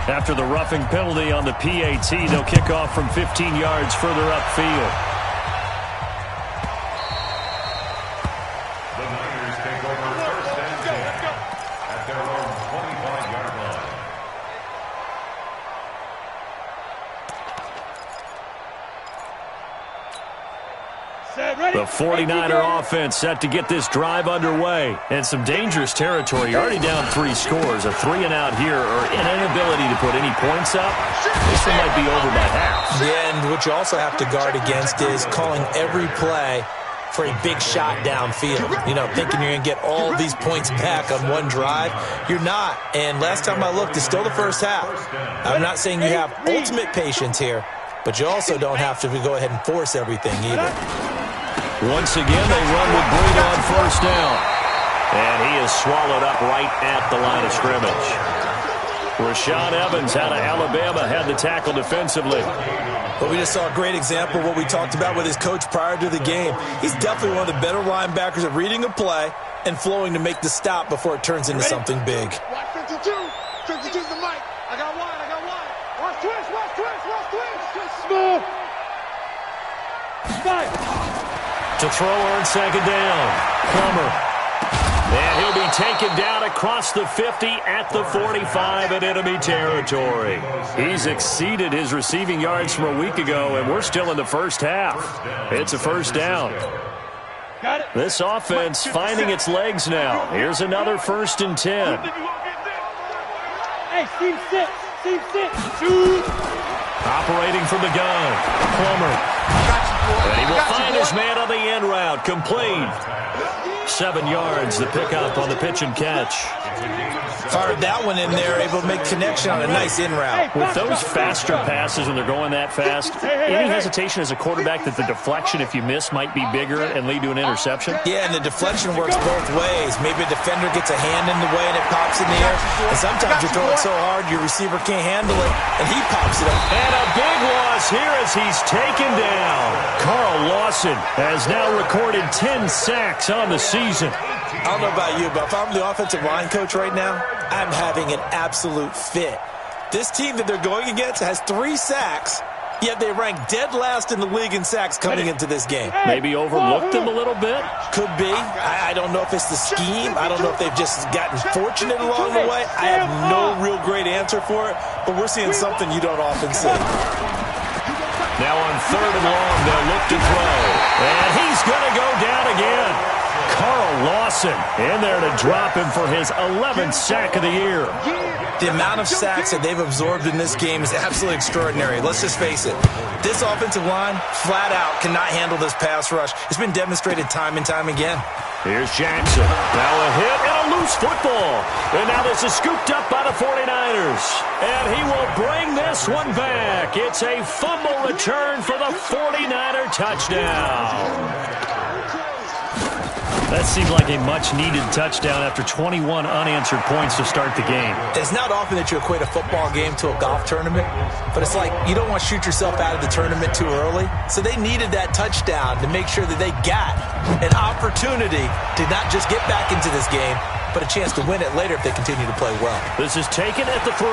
After the roughing penalty on the PAT, they'll kick off from 15 yards further upfield. The Niners take over first and 10 at their own 25-yard line. The 49er offense set to get this drive underway. And some dangerous territory. You're already down 3 scores. A 3-and-out here or an inability to put any points up. This one might be over by half. Yeah, and what you also have to guard against is calling every play for a big shot downfield. You know, thinking you're going to get all these points back on one drive. You're not. And last time I looked, it's still the first half. I'm not saying you have ultimate patience here, but you also don't have to go ahead and force everything either. Once again, they run with Breed on first down. And he is swallowed up right at the line of scrimmage. Rashaan Evans out of Alabama had the tackle defensively. But we just saw a great example of what we talked about with his coach prior to the game. He's definitely one of the better linebackers at reading a play and flowing to make the stop before it turns into something big. Watch 52. 52's the mic. I got wide. Watch twist. Smooth. Spike. To throw on second down. Plummer. And he'll be taken down across the 50 at the 45 in enemy territory. He's exceeded his receiving yards from a week ago, and we're still in the first half. It's a first down. This offense finding its legs now. Here's another 1st and 10. Hey, seam six. Shoot. Operating from the gun. Plummer. And he will find his man on the end route. Complete. 7 yards, the pickup on the pitch and catch. Fired that one in there, able to make connection on a nice in route. With those faster passes when they're going that fast, any hesitation as a quarterback that the deflection, if you miss, might be bigger and lead to an interception? Yeah, and the deflection works both ways. Maybe a defender gets a hand in the way and it pops in the air. And sometimes you throw it so hard your receiver can't handle it, and he pops it up. And a big loss here as he's taken down. Carl Lawson has now recorded 10 sacks on the season. I don't know about you, but if I'm the offensive line coach right now, I'm having an absolute fit. This team that they're going against has 3 sacks, yet they rank dead last in the league in sacks coming into this game. Maybe overlooked them a little bit? Could be. I don't know if it's the scheme. I don't know if they've just gotten fortunate along the way. I have no real great answer for it, but we're seeing something you don't often see. Now on 3rd and long, they'll look to throw. And he's going to go down again. Carl Lawson in there to drop him for his 11th sack of the year. The amount of sacks that they've absorbed in this game is absolutely extraordinary. Let's just face it. This offensive line, flat out, cannot handle this pass rush. It's been demonstrated time and time again. Here's Jackson. Now a hit and a loose football. And now this is scooped up by the 49ers. And he will bring this one back. It's a fumble return for the 49er touchdown. That seemed like a much-needed touchdown after 21 unanswered points to start the game. It's not often that you equate a football game to a golf tournament, but it's like you don't want to shoot yourself out of the tournament too early. So they needed that touchdown to make sure that they got an opportunity to not just get back into this game, but a chance to win it later if they continue to play well. This is taken at the 3.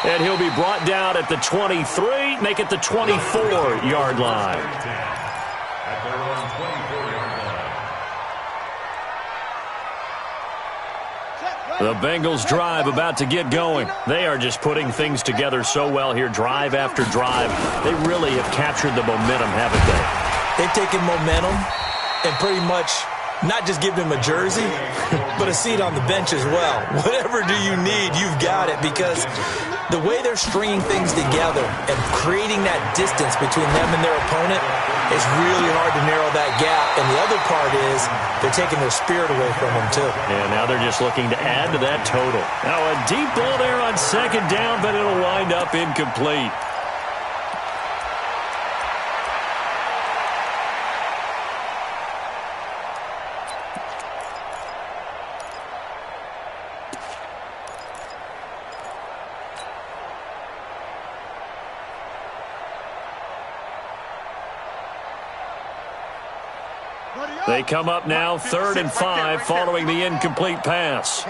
And he'll be brought down at the 23, make it the 24-yard line. At their own 24-yard line. The Bengals drive about to get going. They are just putting things together so well here, drive after drive. They really have captured the momentum, haven't they? They've taken momentum and pretty much not just give them a jersey, but a seat on the bench as well. Whatever do you need, you've got it, because the way they're stringing things together and creating that distance between them and their opponent is really hard to narrow that gap. And the other part is they're taking their spirit away from them, too. And now they're just looking to add to that total. Now a deep ball there on 2nd down, but it'll wind up incomplete. They come up now 3rd and 5 following the incomplete pass.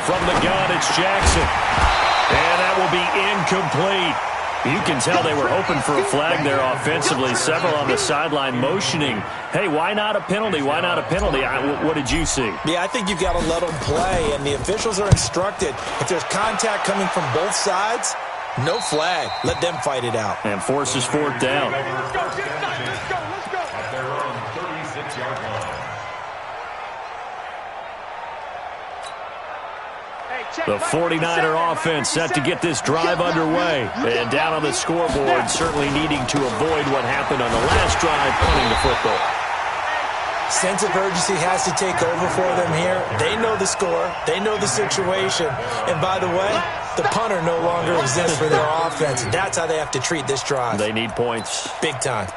From the gun, it's Jackson. And that will be incomplete. You can tell they were hoping for a flag there offensively. Several on the sideline motioning, hey, why not a penalty? Why not a penalty? What did you see? Yeah, I think you've got to let them play, and the officials are instructed. If there's contact coming from both sides, no flag. Let them fight it out. And forces 4th down. Let's go, let's go. At their own 36-yard line. The 49er offense set to get this drive underway. And down on the scoreboard, certainly needing to avoid what happened on the last drive, punting the football. Sense of urgency has to take over for them here. They know the score. They know the situation. And by the way, the punter no longer exists for their offense. That's how they have to treat this drive. They need points. Big time.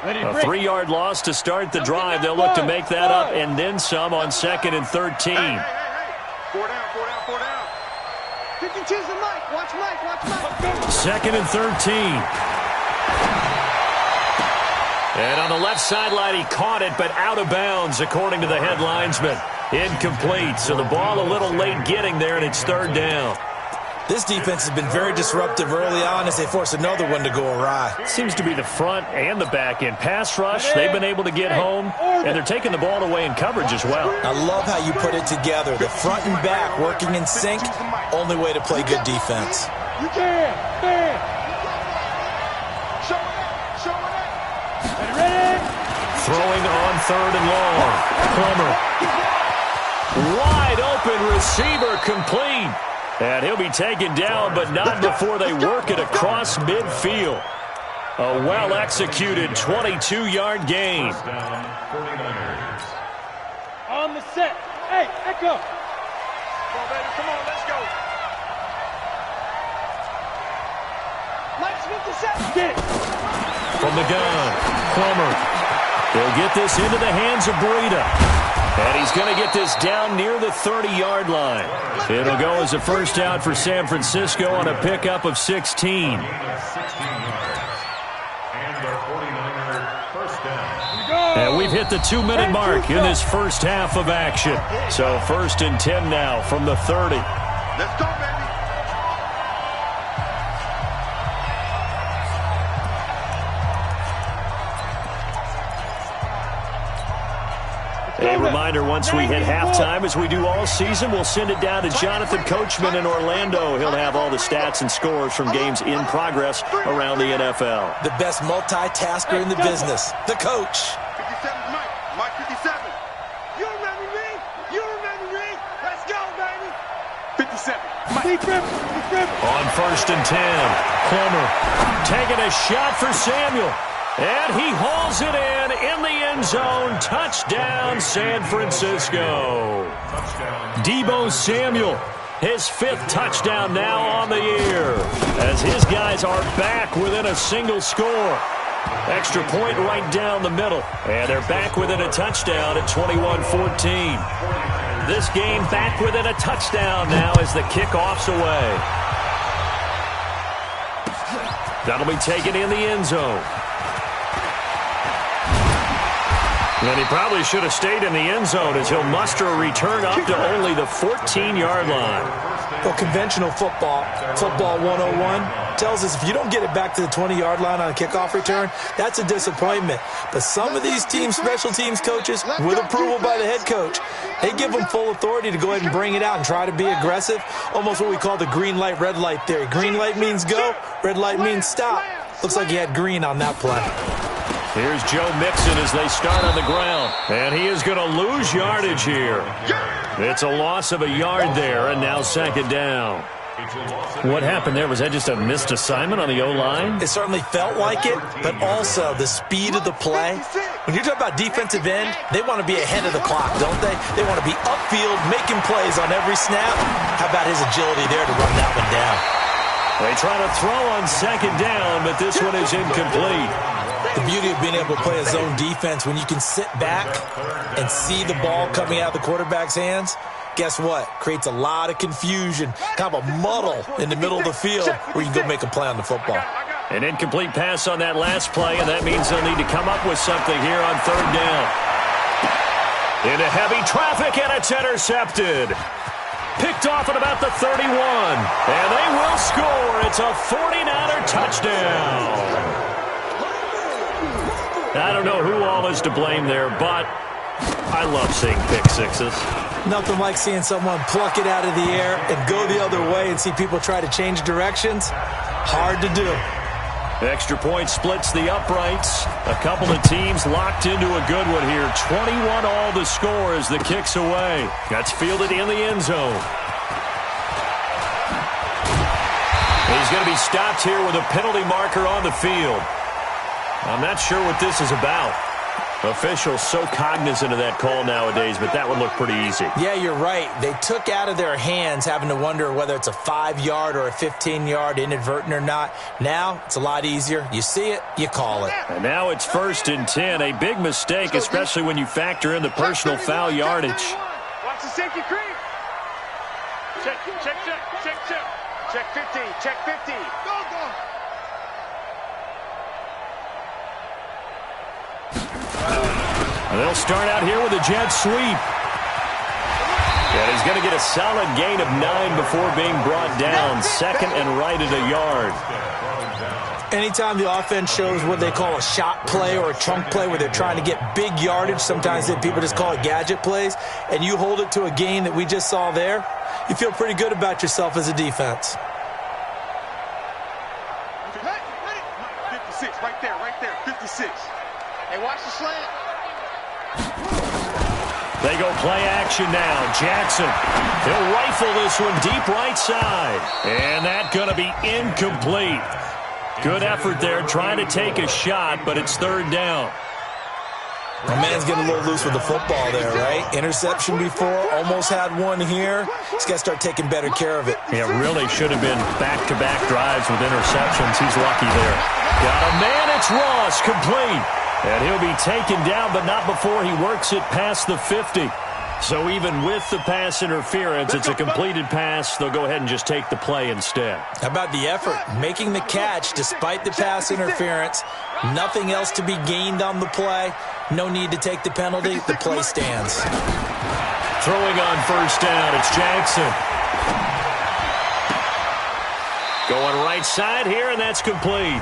A 3-yard loss to start the drive. They'll look to make that up and then some on 2nd and 13. Hey. 4 down. You can choose the mic. Watch Mike. 2nd and 13. And on the left sideline, he caught it, but out of bounds, according to the head linesman. Incomplete, so the ball a little late getting there, and it's 3rd down. This defense has been very disruptive early on as they force another one to go awry. Seems to be the front and the back end. Pass rush, they've been able to get home, and they're taking the ball away in coverage as well. I love how you put it together. The front and back working in sync, only way to play good defense. You can. Show it. Ready? Throwing on 3rd and long. Plummer. Wide open receiver complete. And he'll be taken down, but not before they work it across midfield. A well-executed 22-yard gain. On the set. Hey, Echo. Come on, baby. Come on, let's go. Mike's 57. Get it. From the gun, Plummer. They'll get this into the hands of Breida. And he's going to get this down near the 30-yard line. It'll go as a first down for San Francisco on a pickup of 16. And the 49er first down. And we've hit the 2-minute mark in this first half of action. So 1st and 10 now from the 30. Let's go, baby. A reminder, once we hit halftime, as we do all season, we'll send it down to Jonathan Coachman in Orlando. He'll have all the stats and scores from games in progress around the NFL. The best multitasker in the business, the coach. 57's Mike. Mike 57. You remember me? Let's go, baby. 57. Mike. On 1st and 10, Plummer taking a shot for Samuel. And he hauls it in the end zone. Touchdown, San Francisco. Deebo Samuel, his 5th touchdown now on the year, as his guys are back within a single score. Extra point right down the middle, and they're back within a touchdown at 21-14. This game back within a touchdown now as the kickoff's away. That'll be taken in the end zone. And he probably should have stayed in the end zone as he'll muster a return up to only the 14-yard line. Well, conventional football 101, tells us if you don't get it back to the 20-yard line on a kickoff return, that's a disappointment. But some of these special teams coaches, with approval by the head coach, they give them full authority to go ahead and bring it out and try to be aggressive, almost what we call the green light, red light theory. Green light means go, red light means stop. Looks like he had green on that play. Here's Joe Mixon as they start on the ground. And he is going to lose yardage here. It's a loss of a yard there, and now 2nd down. What happened there? Was that just a missed assignment on the O-line? It certainly felt like it, but also the speed of the play. When you're talking about defensive end, they want to be ahead of the clock, don't they? They want to be upfield, making plays on every snap. How about his agility there to run that one down? They try to throw on 2nd down, but this one is incomplete. The beauty of being able to play a zone defense, when you can sit back and see the ball coming out of the quarterback's hands, guess what? Creates a lot of confusion, kind of a muddle in the middle of the field where you can go make a play on the football. An incomplete pass on that last play, and that means they'll need to come up with something here on third down. Into heavy traffic, and it's intercepted. Picked off at about the 31, and they will score. It's a 49er touchdown. I don't know who all is to blame there, but I love seeing pick sixes. Nothing like seeing someone pluck it out of the air and go the other way and see people try to change directions. Hard to do. Extra point splits the uprights. A couple of teams locked into a good one here. 21 all the score as the kick's away. That's fielded in the end zone. He's going to be stopped here with a penalty marker on the field. I'm not sure what this is about. Officials so cognizant of that call nowadays, but that would look pretty easy. Yeah, you're right. They took out of their hands having to wonder whether it's a 5-yard or a 15-yard inadvertent or not. Now, it's a lot easier. You see it, you call it. And now it's 1st and 10. A big mistake, especially when you factor in the personal foul yardage. Watch the safety creep. Check. Check 50. Check 50. Go. They'll start out here with a jet sweep. And he's going to get a solid gain of 9 before being brought down. 2nd and right at a yard. Anytime the offense shows what they call a shot play or a chunk play where they're trying to get big yardage, sometimes people just call it gadget plays, and you hold it to a gain that we just saw there, you feel pretty good about yourself as a defense. 56, right there, 56. Hey, watch the slant. They go play action now. Jackson, he'll rifle this one deep right side. And that's going to be incomplete. Good effort there trying to take a shot, but it's 3rd down. My man's getting a little loose with the football there, right? Interception before, almost had one here. He's got to start taking better care of it. Yeah, really should have been back-to-back drives with interceptions. He's lucky there. Got a man, it's Ross, complete. And he'll be taken down, but not before he works it past the 50. So even with the pass interference, it's a completed pass. They'll go ahead and just take the play instead. How about the effort? Making the catch despite the pass interference. Nothing else to be gained on the play. No need to take the penalty. The play stands. Throwing on 1st down, it's Jackson. Going right side here, and that's complete.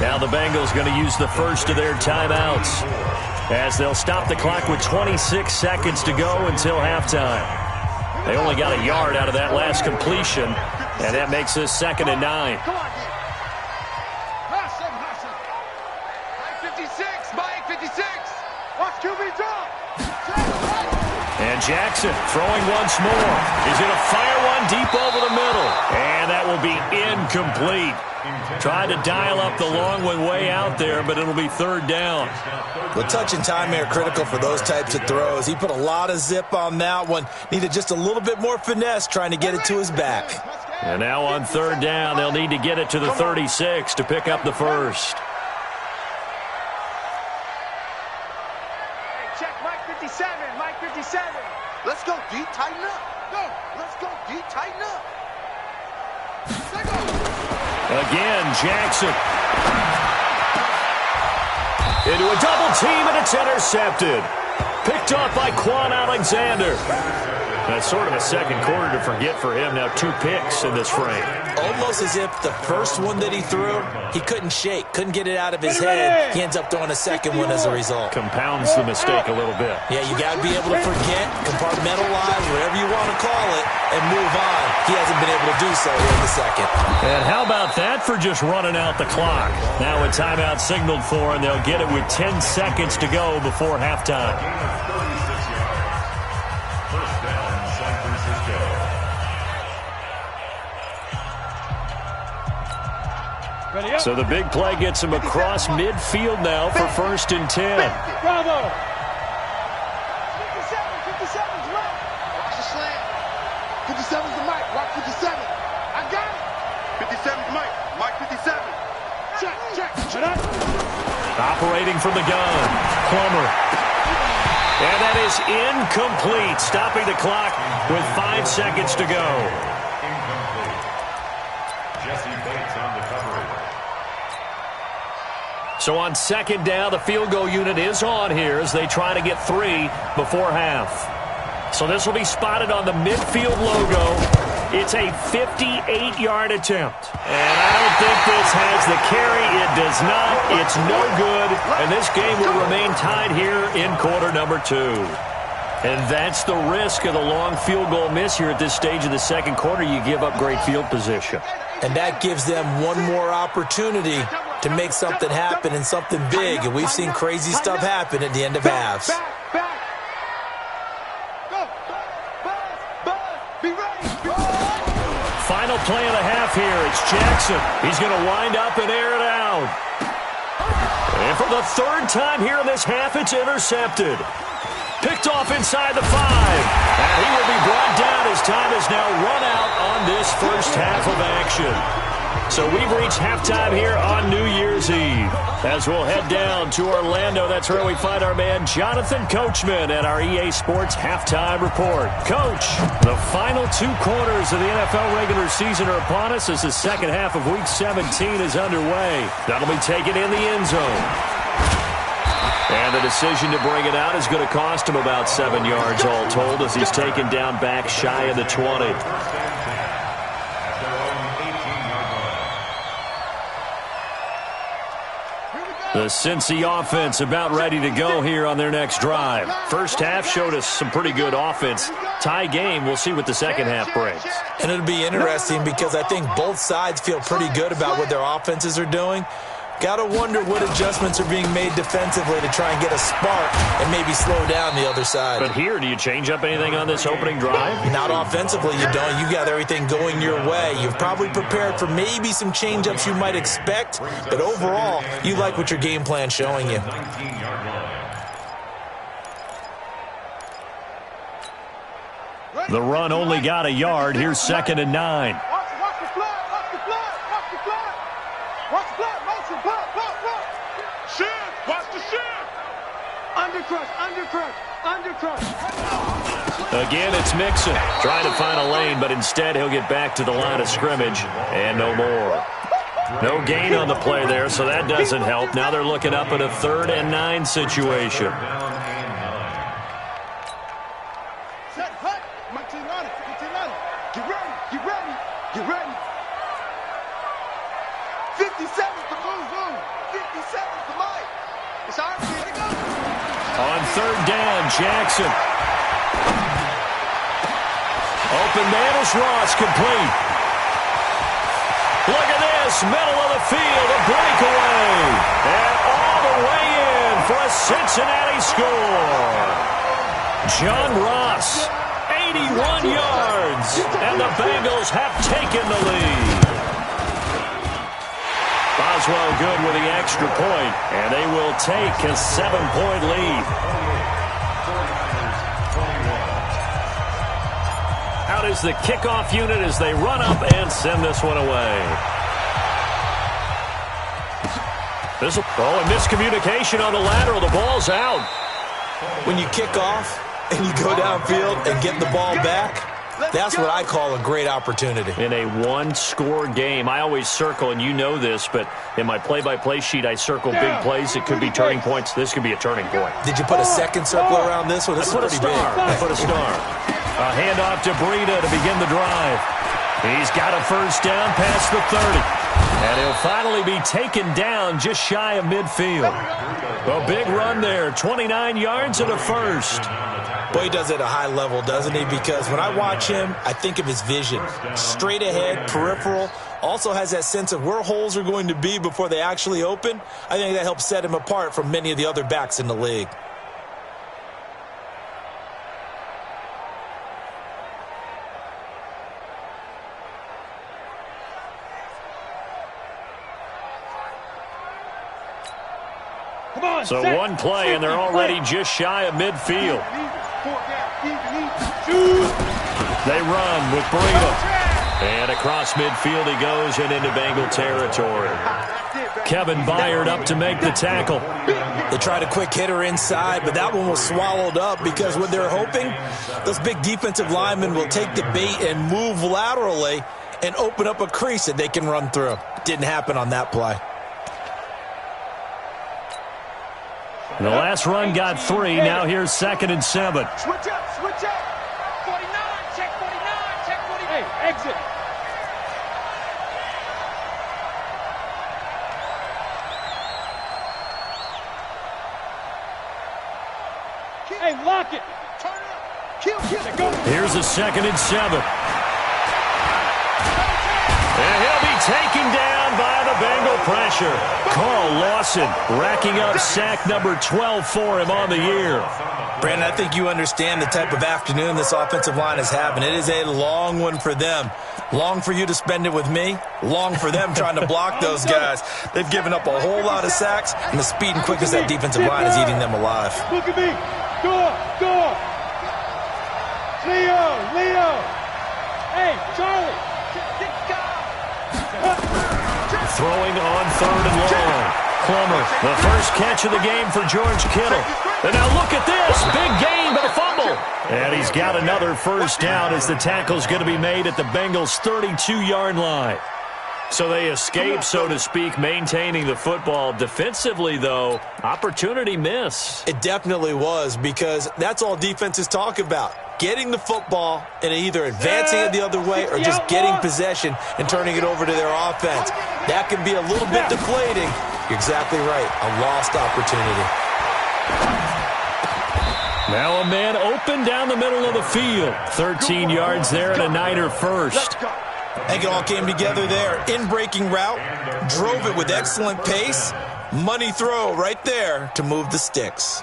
Now the Bengals going to use the first of their timeouts as they'll stop the clock with 26 seconds to go until halftime. They only got a yard out of that last completion, and that makes this 2nd and 9. Come on, D. Mike 56. Watch QB draw. And Jackson throwing once more. He's going to fire one deep over the middle, and that will be incomplete. Tried to dial up the long one way out there, but it'll be 3rd down. The touch and time are critical for those types of throws. He put a lot of zip on that one. Needed just a little bit more finesse trying to get it to his back. And now on 3rd down, they'll need to get it to the 36 to pick up the first. Hey, check Mike 57. Mike 57. Let's go, D. Tighten up. Go. Let's go, D. Tighten up. Again, Jackson. Into a double team, and it's intercepted. Picked off by Quan Alexander. That's sort of a second quarter to forget for him. Now 2 picks in this frame. Almost as if the first one that he threw, he couldn't shake, couldn't get it out of his head. He ends up throwing a second one as a result. Compounds the mistake a little bit. Yeah, you got to be able to forget, compartmentalize, whatever you want to call it, and move on. He hasn't been able to do so here in the second. And how about that for just running out the clock? Now a timeout signaled for, and they'll get it with 10 seconds to go before halftime. So the big play gets him across midfield now for 1st and 10. Bravo. 57's right. Watch the slant. 57's the Mike. Watch 57. I got it. 57's Mike. Mike 57. Check. Operating from the gun. Plummer. And that is incomplete. Stopping the clock with 5 seconds to go. So on second down, the field goal unit is on here as they try to get 3 before half. So this will be spotted on the midfield logo. It's a 58-yard attempt. And I don't think this has the carry. It does not. It's no good. And this game will remain tied here in quarter number 2. And that's the risk of the long field goal miss here at this stage of the second quarter. You give up great field position. And that gives them one more opportunity to make something happen and something big. And we've seen crazy stuff happen at the end of halves. Final play of the half here. It's Jackson. He's going to wind up and air it out. And for the third time here in this half, it's intercepted. Picked off inside the 5. And he will be brought down as time is now run out on this first half of action. So we've reached halftime here on New Year's Eve. As we'll head down to Orlando, that's where we find our man Jonathan Coachman at our EA Sports Halftime Report. Coach, the final 2 quarters of the NFL regular season are upon us as the second half of Week 17 is underway. That'll be taken in the end zone. And the decision to bring it out is going to cost him about 7 yards all told as he's taken down back shy of the 20. The Cincy offense about ready to go here on their next drive. First half showed us some pretty good offense. Tie game, we'll see what the second half brings. And it'll be interesting because I think both sides feel pretty good about what their offenses are doing. Got to wonder what adjustments are being made defensively to try and get a spark and maybe slow down the other side. But here, do you change up anything on this opening drive? Not offensively, you don't. You got everything going your way. You've probably prepared for maybe some change-ups you might expect, but overall, you like what your game plan's showing you. The run only got a yard. Here's 2nd and 9. Watch the flag, watch the flag, watch the flag. Watch the flag, motion, block. Shift, watch the shift. Undercrush. Again, it's Mixon trying to find a lane, but instead he'll get back to the line of scrimmage and no more. No gain on the play there, so that doesn't help. Now they're looking up at a 3rd and 9 situation. Set, hut. My team on it. Get ready. 57's the boom. 57's the mic. It's our team to go. On 3rd down, Jackson. Open man is Ross, complete. Look at this, middle of the field, a breakaway. And all the way in for a Cincinnati score. John Ross, 81 yards, and the Bengals have taken the lead. Boswell good with the extra point, and they will take a 7-point lead. Out is the kickoff unit as they run up and send this one away. A miscommunication on the lateral. The ball's out. When you kick off and you go downfield and get the ball back, that's what I call a great opportunity. In a one-score game, I always circle, and you know this, but in my play-by-play sheet, I circle big plays. It could be turning points. This could be a turning point. Did you put a second circle around this one? This is pretty big. I put a star. A handoff to Breida to begin the drive. He's got a first down past the 30. And he'll finally be taken down just shy of midfield. A big run there, 29 yards and a first. Boy, he does it at a high level, doesn't he? Because when I watch him, I think of his vision. Straight ahead, peripheral. Also has that sense of where holes are going to be before they actually open. I think that helps set him apart from many of the other backs in the league. So one play, and they're already just shy of midfield. They run with Breida. And across midfield he goes and into Bengal territory. Kevin Byard up to make the tackle. They tried a quick hitter inside, but that one was swallowed up because what they're hoping, those big defensive linemen will take the bait and move laterally and open up a crease that they can run through. Didn't happen on that play. The last run got 3. Now here's 2nd and 7. Switch up, switch up. 49, check 49, check 49. Hey, exit. Hey, lock it. Turn it up. Kill, go. Here's a 2nd and 7. And he'll be taken down by the Bengal pressure. Carl Lawson racking up sack number 12 for him on the year. Brandon, I think you understand the type of afternoon this offensive line is having. It is a long one for them. Long for you to spend it with me. Long for them trying to block those guys. They've given up a whole lot of sacks, and the speed and quickness of that defensive line is eating them alive. Look at me. Go. Leo. Hey, Charlie. Throwing on 3rd and long. Plummer, the first catch of the game for George Kittle. And now look at this. Big gain, but a fumble. And he's got another first down as the tackle's going to be made at the Bengals' 32-yard line. So they escape, so to speak, maintaining the football. Defensively, though, opportunity missed. It definitely was, because that's all defenses talk about. Getting the football and either advancing it the other way or just getting possession and turning it over to their offense. That can be a little bit deflating. You're exactly right. A lost opportunity. Now a man open down the middle of the field. 13 yards there and a Niner first. I think it all came together there. In-breaking route. Drove it with excellent pace. Money throw right there to move the sticks.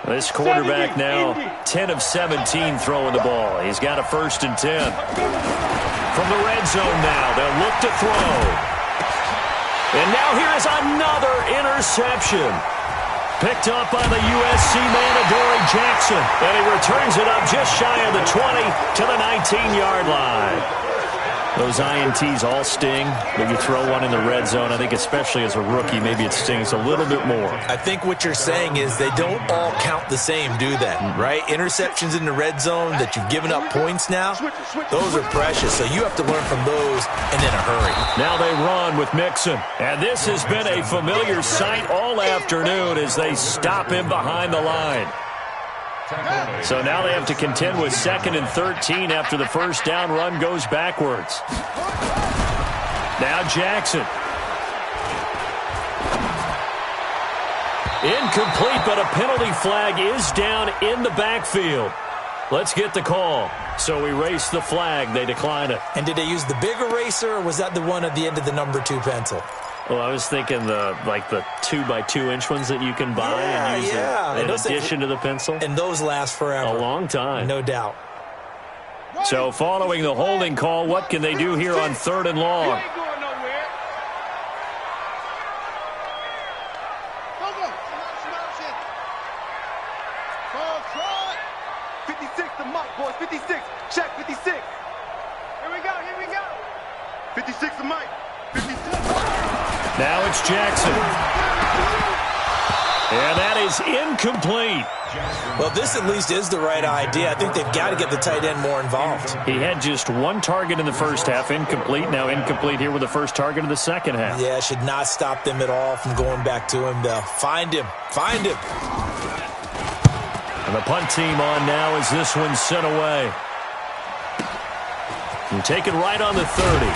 This quarterback now 10 of 17 throwing the ball. He's got a 1st and 10. From the red zone now, they'll look to throw. And now here is another interception. Picked up by the USC man, Adoree Jackson. And he returns it up just shy of the 20 to the 19-yard line. Those INTs all sting, but you throw one in the red zone. I think especially as a rookie, maybe it stings a little bit more. I think what you're saying is they don't all count the same, do they? Right? Interceptions in the red zone that you've given up points now, those are precious. So you have to learn from those and in a hurry. Now they run with Mixon. And this has been a familiar sight all afternoon as they stop him behind the line. So now they have to contend with 2nd and 13 after the first down run goes backwards. Now Jackson. Incomplete, but a penalty flag is down in the backfield. Let's get the call. So we erase the flag. They decline it. And did they use the big eraser, or was that the one at the end of the number 2 pencil? Well, I was thinking the 2x2-inch ones that you can buy and use in addition to the pencil. And those last forever. A long time. No doubt. So following the holding call, what can they do here on 3rd and long? You ain't going nowhere. Go. 56 the mic, boys. 56. Check 56. Here we go. 56 the mic. 56. Now it's Jackson. And that is incomplete. Well, this at least is the right idea. I think they've got to get the tight end more involved. He had just 1 target in the first half, incomplete. Now incomplete here with the first target of the second half. Yeah, should not stop them at all from going back to him, though. Find him. And the punt team on now as this one's sent away. And taken right on the 30.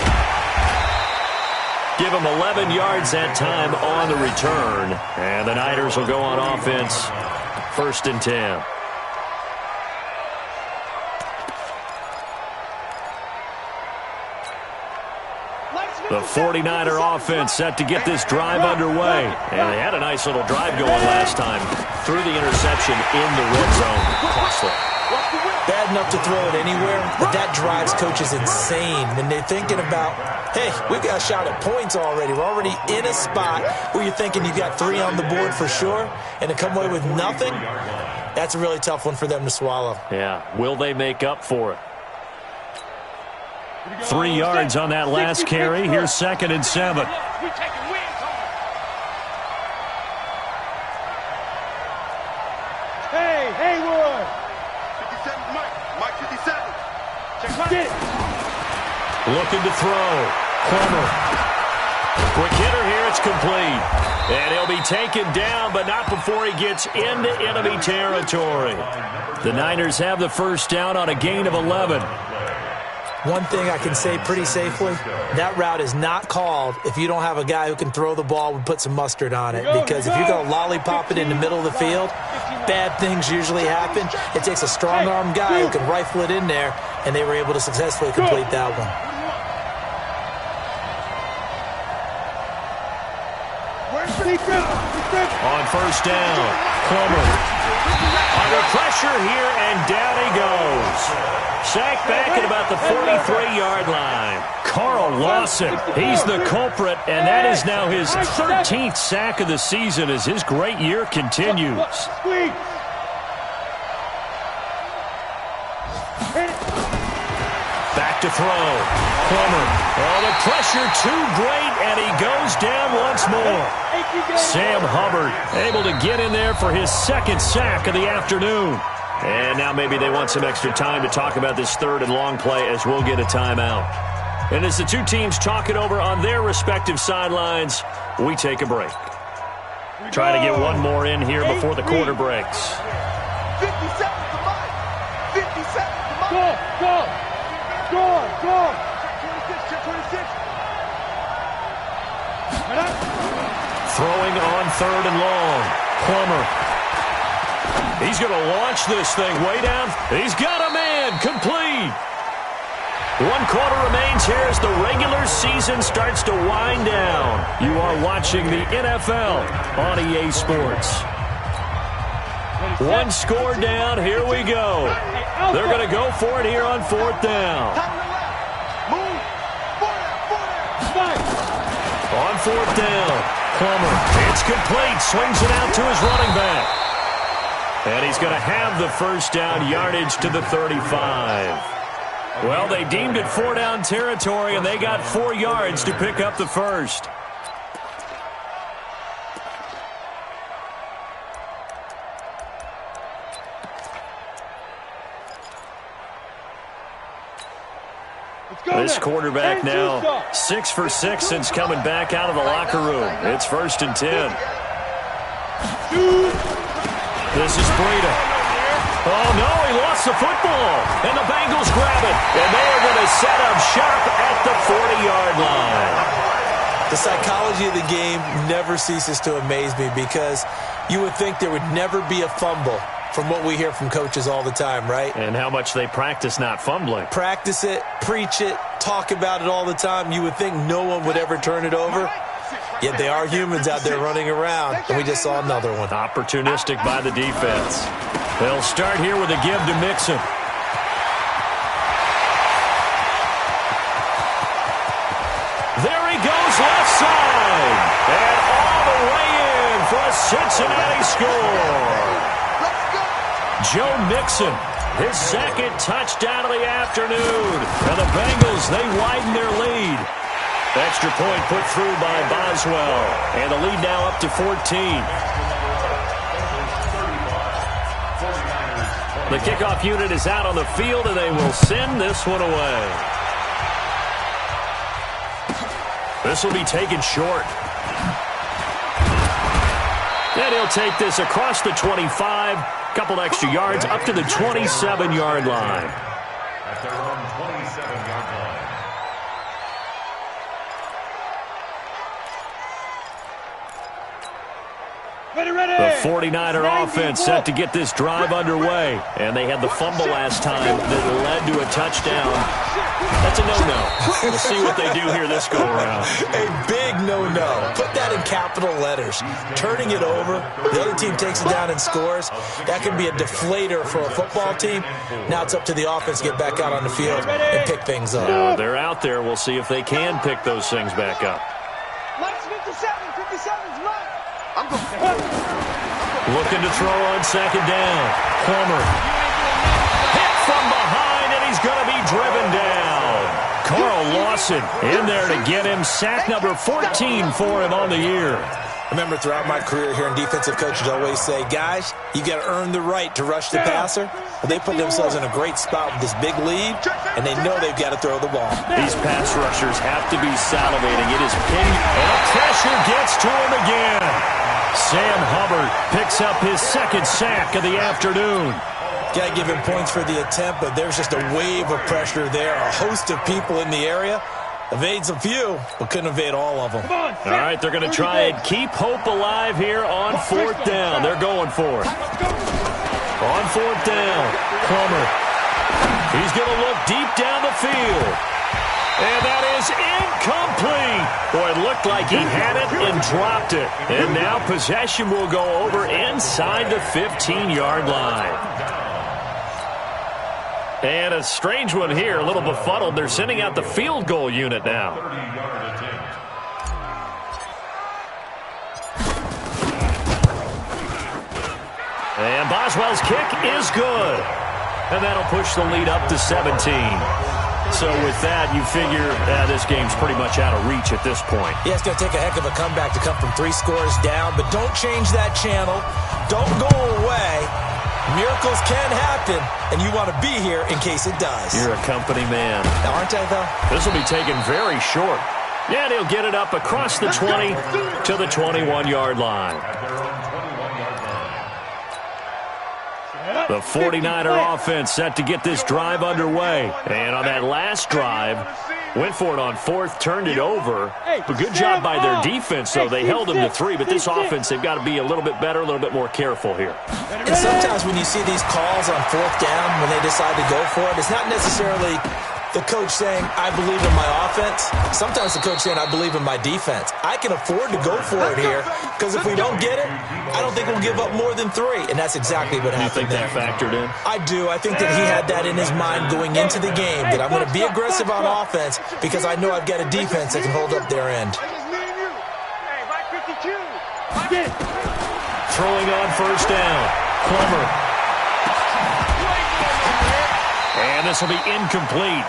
Give him 11 yards that time on the return. And the Niners will go on offense. 1st and 10. The 49er offense set to get this drive underway. And they had a nice little drive going last time. Threw the interception in the red zone. Costly. Bad enough to throw it anywhere, but that drives coaches insane when they're thinking about, hey, we've got a shot at points already. We're already in a spot where you're thinking you got 3 on the board for sure, and to come away with nothing, that's a really tough one for them to swallow. Yeah, will they make up for it? 3 yards on that last carry. Here's 2nd and 7. Hey, Haywood. 57, Mike 57. Check it. Looking to throw. Plummer. Quick hitter here, it's complete. And he'll be taken down, but not before he gets into enemy territory. The Niners have the first down on a gain of 11. One thing I can say pretty safely, that route is not called if you don't have a guy who can throw the ball and put some mustard on it. Because if you're going to lollipop it in the middle of the field, bad things usually happen. It takes a strong-arm guy who can rifle it in there, and they were able to successfully complete that one. On first down, Plummer under pressure here, and down he goes. Sacked back at about the 43-yard line. Carl Lawson, he's the culprit, and that is now his 13th sack of the season as his great year continues. Back to throw. Plummer. Oh, the pressure too great, and he goes down once more. Sam Hubbard able to get in there for his second sack of the afternoon. And now maybe they want some extra time to talk about this third and long play as we'll get a timeout. And as the two teams talk it over on their respective sidelines, we take a break. Try to get one more in here before the quarter breaks. 57 to Mike. 57 to Mike. Go. 26. Throwing on third and long. Plummer. He's going to launch this thing way down. He's got a man. Complete. 1 quarter remains here as the regular season starts to wind down. You are watching the NFL on EA Sports. 1 score down. Here we go. They're going to go for it here on fourth down. On fourth down, Plummer. It's complete. Swings it out to his running back. And he's going to have the first down, yardage to the 35. Well, they deemed it 4-down territory, and they got 4 yards to pick up the first. This quarterback now 6 for 6 since coming back out of the locker room. It's 1st and 10. This is Breida. Oh, no, he lost the football. And the Bengals grab it. And they are going to set up shop at the 40-yard line. The psychology of the game never ceases to amaze me because you would think there would never be a fumble from what we hear from coaches all the time, right? And how much they practice not fumbling. Practice it, preach it, talk about it all the time. You would think no one would ever turn it over. Yet they are humans out there running around, and we just saw another one. Opportunistic by the defense. They'll start here with a give to Mixon. There he goes, left side. And all the way in for a Cincinnati score. Joe Mixon, his second touchdown of the afternoon. And the Bengals, they widen their lead. Extra point put through by Boswell. And the lead now up to 14. The kickoff unit is out on the field, and they will send this one away. This will be taken short. And he'll take this across the 25. Couple extra yards up to the 27-yard line. At their own 27-yard line. The 49er offense set to get this drive underway. And they had the fumble last time that led to a touchdown. That's a no-no. We'll see what they do here this go-around. A big no-no. Put that in capital letters. Turning it over, the other team takes it down and scores. That can be a deflator for a football team. Now it's up to the offense to get back out on the field and pick things up. Now they're out there. We'll see if they can pick those things back up. Mike's 57. 57's Mike. Looking to throw on second down. Plummer. Hit from behind, and he's going to be driven down. Carl Lawson in there to get him. Sack number 14 for him on the year. remember throughout my career here in defensive coaches always say, guys, you got to earn the right to rush the passer. Well, they put themselves in a great spot with this big lead, and they know they've got to throw the ball. These pass rushers have to be salivating. It is ping, and pressure gets to him again. Sam Hubbard picks up his second sack of the afternoon. Got to give him points for the attempt, but there's just a wave of pressure there. A host of people in the area. Evades a few, but couldn't evade all of them. All right, they're going to try and keep hope alive here on fourth down. They're going for it. On fourth down, Plummer. He's going to look deep down the field. And that is incomplete. Boy, it looked like he had it and dropped it. And now possession will go over inside the 15-yard line. And a strange one here, a little befuddled. They're sending out the field goal unit now. And Boswell's kick is good. And that'll push the lead up to 17. So with that, you figure this game's pretty much out of reach at this point. Yeah, it's going to take a heck of a comeback to come from 3 scores down, but don't change that channel. Don't go away. Miracles can happen, and you want to be here in case it does. You're a company man. Aren't I, though? This will be taken very short. Yeah, they'll get it up across the 20 to the 21-yard line. The 49er offense set to get this drive underway. And on that last drive, went for it on fourth, turned it over. But good job by their defense, though. They held them to 3, but this offense, they've got to be a little bit better, a little bit more careful here. And sometimes when you see these calls on fourth down, when they decide to go for it, it's not necessarily the coach saying, I believe in my offense. Sometimes the coach saying, I believe in my defense. I can afford to go for it here, because if we don't get it, I don't think we'll give up more than 3. And that's exactly what happened there. You think that factored in? I do. I think that he had that in his mind going into the game, that I'm going to be aggressive on offense because I know I've got a defense that can hold up their end. Throwing on first down. Plummer. And this will be incomplete.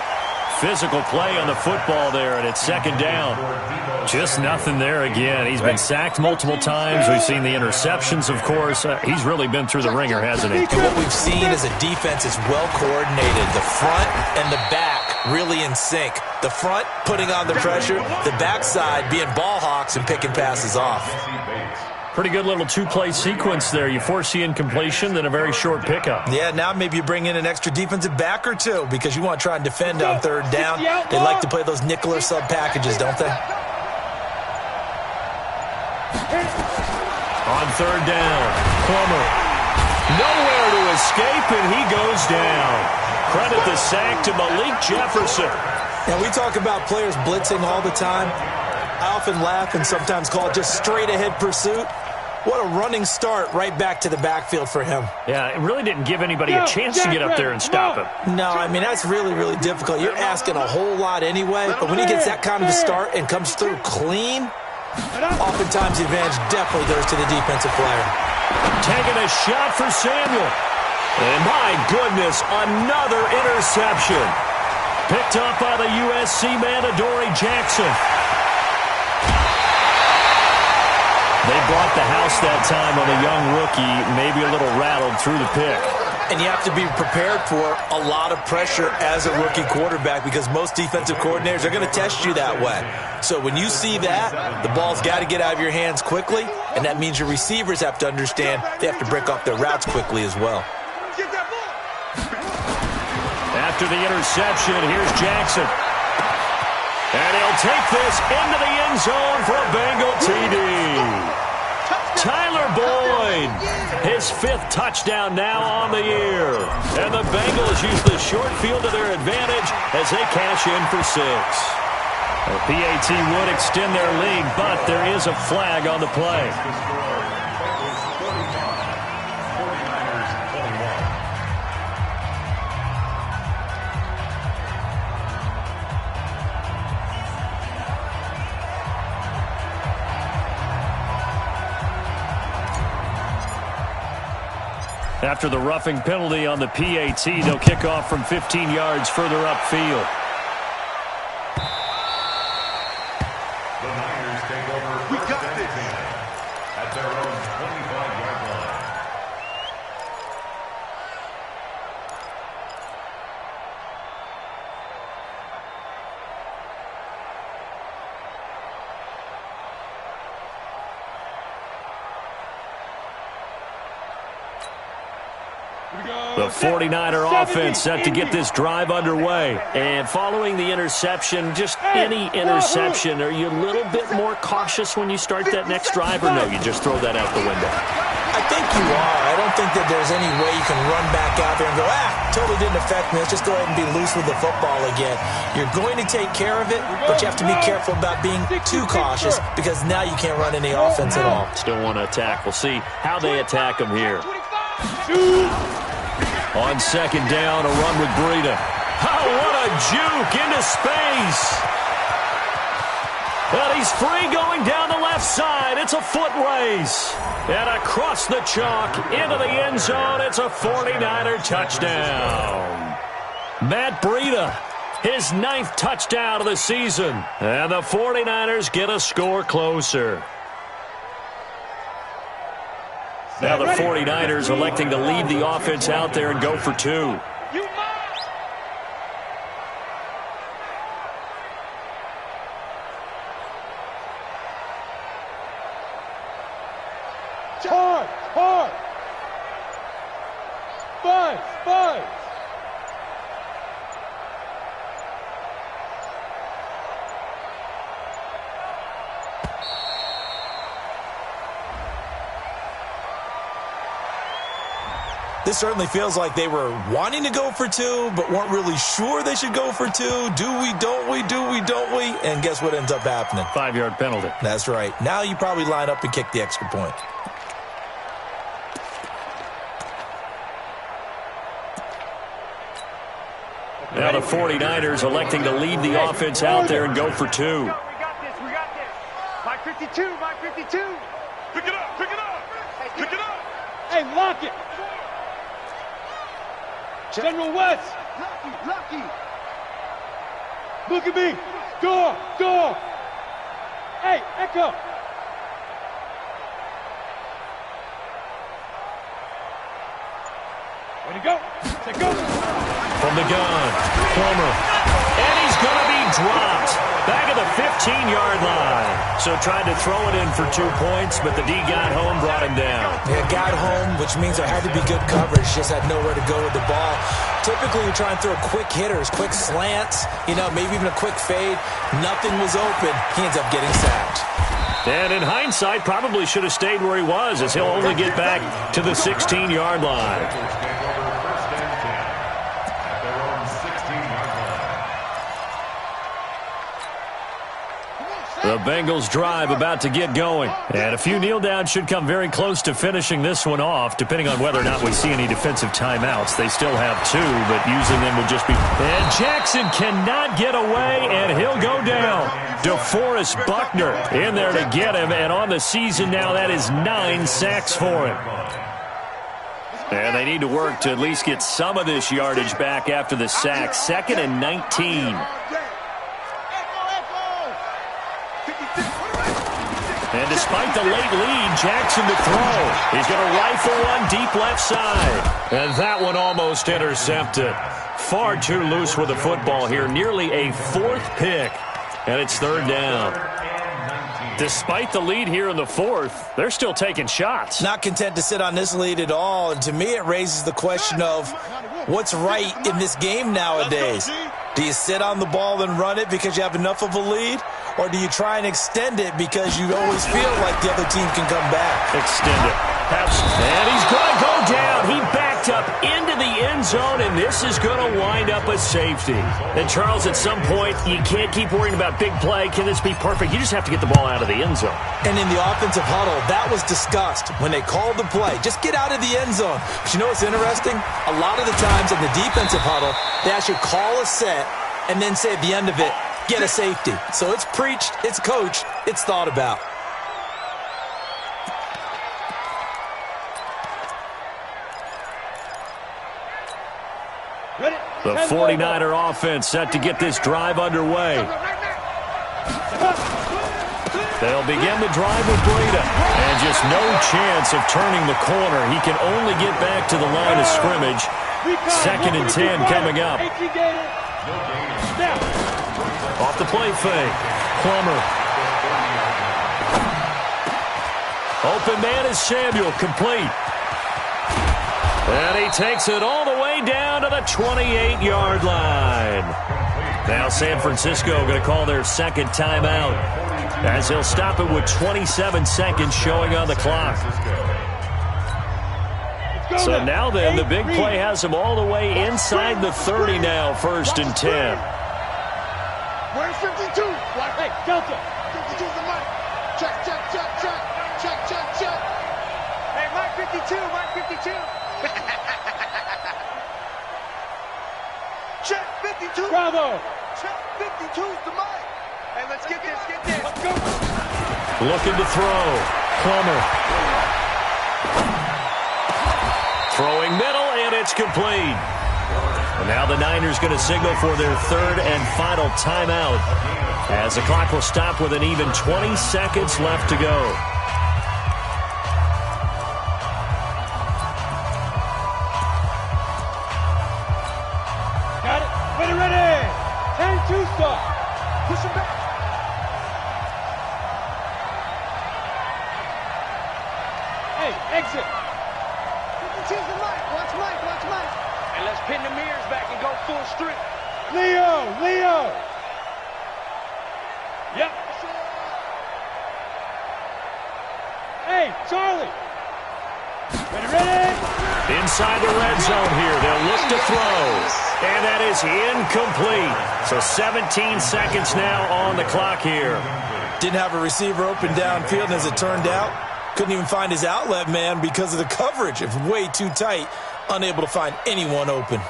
Physical play on the football there, and it's second down. Just nothing there again. He's been sacked multiple times. We've seen the interceptions, of course. He's really been through the ringer, hasn't he? And what we've seen is a defense is well coordinated. The front and the back really in sync. The front putting on the pressure, the backside being ball hawks and picking passes off. Pretty good little two-play sequence there. You force the incompletion, then a very short pickup. Yeah, now maybe you bring in an extra defensive back or two because you want to try and defend on third down. They like to play those nickel or sub packages, don't they? On third down, Plummer. Nowhere to escape, and he goes down. Credit the sack to Malik Jefferson. And we talk about players blitzing all the time. I often laugh and sometimes call it just straight-ahead pursuit. What a running start right back to the backfield for him. Yeah, it really didn't give anybody a chance to get up there and stop him. No, I mean, that's really, really difficult. You're asking a whole lot anyway, but when he gets that kind of a start and comes through clean, oftentimes the advantage definitely goes to the defensive player. Taking a shot for Samuel. And my goodness, another interception. Picked up by the USC man, Adoree Jackson. They brought the house that time on a young rookie, maybe a little rattled through the pick. And you have to be prepared for a lot of pressure as a rookie quarterback because most defensive coordinators are going to test you that way. So when you see that, the ball's got to get out of your hands quickly, and that means your receivers have to understand they have to break off their routes quickly as well. After the interception, here's Jackson. And he'll take this into the end zone for a Bengal TD. Tyler Boyd, his 5th touchdown now on the year. And the Bengals use the short field to their advantage as they cash in for 6. The PAT would extend their lead, but there is a flag on the play. After the roughing penalty on the PAT, they'll kick off from 15 yards further upfield. The Niners take over. We got this. The 49er offense set to get this drive underway. And following the interception, just any interception, are you a little bit more cautious when you start that next drive, or no, you just throw that out the window? I think you are. I don't think that there's any way you can run back out there and go, totally didn't affect me. Let's just go ahead and be loose with the football again. You're going to take care of it, but you have to be careful about being too cautious because now you can't run any offense at all. Still want to attack. We'll see how they attack him here. On second down, a run with Breida. Oh, what a juke into space. But he's free going down the left side. It's a foot race. And across the chalk into the end zone, it's a 49er touchdown. Matt Breida, his 9th touchdown of the season. And the 49ers get a score closer. Now the 49ers electing to leave the offense out there and go for 2. Hard. Five. This certainly feels like they were wanting to go for 2, but weren't really sure they should go for 2. Do we, don't we? And guess what ends up happening? 5-yard penalty. That's right. Now you probably line up and kick the extra point. Now the 49ers electing to leave the offense out there and go for 2. We got this. Mike 52. Pick it up. Hey, lock it. General West. Lucky. Look at me. Door. Hey, Echo. Way to go. Take go. From the gun, Plummer. And he's going to be dropped. Back at the 15-yard line. So tried to throw it in for 2 points, but the D got home, brought him down. Yeah, got home, which means there had to be good coverage. Just had nowhere to go with the ball. Typically, you're trying to throw quick hitters, quick slants, maybe even a quick fade. Nothing was open. He ends up getting sacked. And in hindsight, probably should have stayed where he was, as he'll only get back to the 16-yard line. The Bengals drive about to get going. And a few kneel downs should come very close to finishing this one off, depending on whether or not we see any defensive timeouts. They still have 2, but using them would just be... And Jackson cannot get away, and he'll go down. DeForest Buckner in there to get him, and on the season now, that is 9 sacks for him. And they need to work to at least get some of this yardage back after the sack. 2nd and 19. And despite the late lead, Jackson to throw. He's going to rifle one deep left side. And that one almost intercepted. Far too loose with the football here. Nearly a 4th pick. And it's 3rd down. Despite the lead here in the 4th, they're still taking shots. Not content to sit on this lead at all. And to me, it raises the question of what's right in this game nowadays. Do you sit on the ball and run it because you have enough of a lead? Or do you try and extend it because you always feel like the other team can come back? Extend it. And he's going to go down. He backed up into the end zone, and this is going to wind up a safety. And, Charles, at some point, you can't keep worrying about big play. Can this be perfect? You just have to get the ball out of the end zone. And in the offensive huddle, that was discussed when they called the play. Just get out of the end zone. But you know what's interesting? A lot of the times in the defensive huddle, they actually call a set and then say at the end of it, get a safety. So it's preached, it's coached, it's thought about. The 49er offense set to get this drive underway. They'll begin the drive with Breida. And just no chance of turning the corner. He can only get back to the line of scrimmage. 2nd and 10 coming up. Off the play fake. Plummer. Open man is Samuel. Complete. And he takes it all the way down to the 28-yard line. Now San Francisco going to call their second timeout, as he'll stop it with 27 seconds showing on the clock. So now then, the big play has him all the way inside the 30 now, 1st and 10. Where's 52? Hey, Delta. 52's the mic. Check. Hey, Mike 52, Mike 52. Check 52. Bravo. Check 52's the mic. Hey, let's get this. Let's go. Looking to throw. Plummer. Throwing middle, and it's complete. And now the Niners going to signal for their 3rd and final timeout, as the clock will stop with an even 20 seconds left to go. Got it. Ready. 10-2 stop. Push him back. Hey, exit. 52's the mic. Watch Mike. And let's pin the mirrors back and go full strip. Leo. Yep. Hey, Charlie. Ready? Inside the red zone here. They'll look to throw. And that is incomplete. So 17 seconds now on the clock here. Didn't have a receiver open downfield, and as it turned out, couldn't even find his outlet man because of the coverage. It's way too tight. Unable to find anyone open.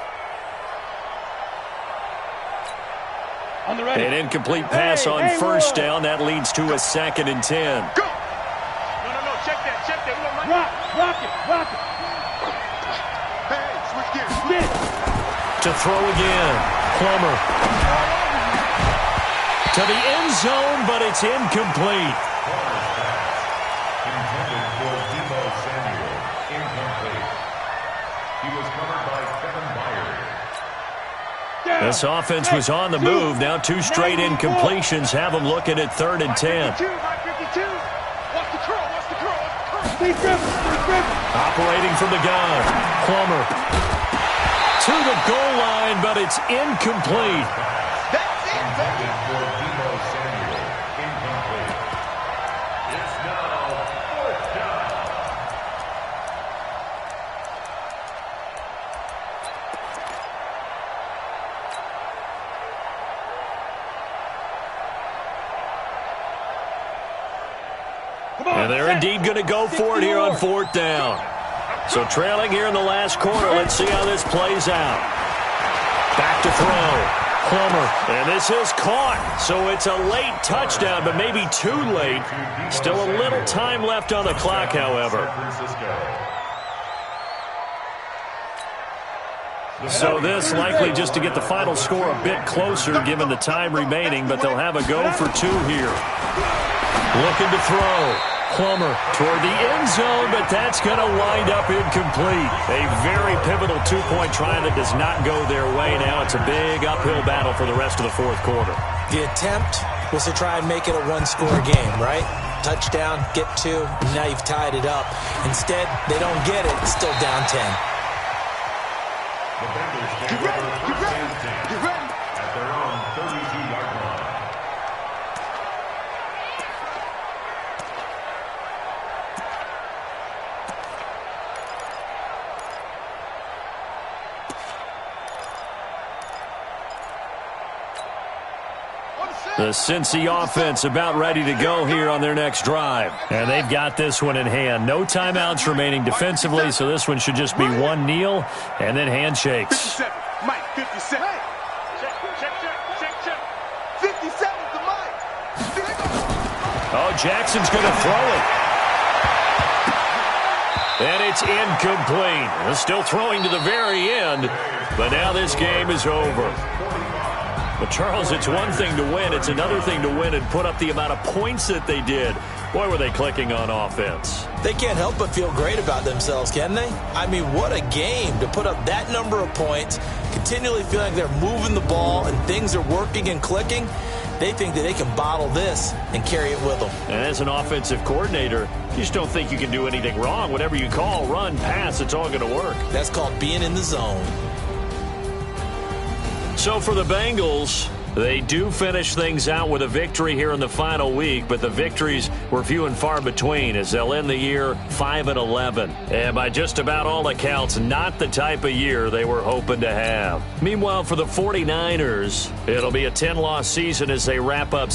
An incomplete pass on 1st down. That leads to a 2nd and 10. Go. No. Check that. Rock it. Hey, switch gears. To throw again. Plummer. To the end zone, but it's incomplete. Intended for Debo Samuel. Incomplete. He was covered by Kevin Byard. This offense was on the move. Now 2 straight incompletions have them looking at 3rd and 10. 52. Watch the curl. Steve Griffin. Operating from the gun. Plummer. To the goal line, but it's incomplete. That's it, baby. Intended for Debo Samuel. Incomplete. It's now 4th down. And they're indeed going to go for it here on 4th down. So trailing here in the last quarter. Let's see how this plays out. Back to throw. Plummer. And this is caught. So it's a late touchdown, but maybe too late. Still a little time left on the clock, however. So this likely just to get the final score a bit closer given the time remaining, but they'll have a go for 2 here. Looking to throw. Plummer toward the end zone, but that's going to wind up incomplete. A very pivotal 2-point try that does not go their way. Now it's a big uphill battle for the rest of the 4th quarter. The attempt was to try and make it a 1-score game, right? Touchdown, get 2, and now you've tied it up. Instead, they don't get it. It's still down 10. The Bengals take over 1st and 10 at their own 32-yard line. The Cincy offense about ready to go here on their next drive. And they've got this one in hand. No timeouts remaining defensively, so this one should just be 1 kneel and then handshakes. 57. Mike, 57. Check. 57's the mic. Oh, Jackson's going to throw it. And it's incomplete. Still throwing to the very end, but now this game is over. But, Charles, it's one thing to win. It's another thing to win and put up the amount of points that they did. Boy, were they clicking on offense. They can't help but feel great about themselves, can they? I mean, what a game to put up that number of points, continually feel like they're moving the ball and things are working and clicking. They think that they can bottle this and carry it with them. And as an offensive coordinator, you just don't think you can do anything wrong. Whatever you call, run, pass, it's all going to work. That's called being in the zone. So for the Bengals, they do finish things out with a victory here in the final week, but the victories were few and far between as they'll end the year 5-11. And by just about all accounts, not the type of year they were hoping to have. Meanwhile, for the 49ers, it'll be a 10-loss season as they wrap up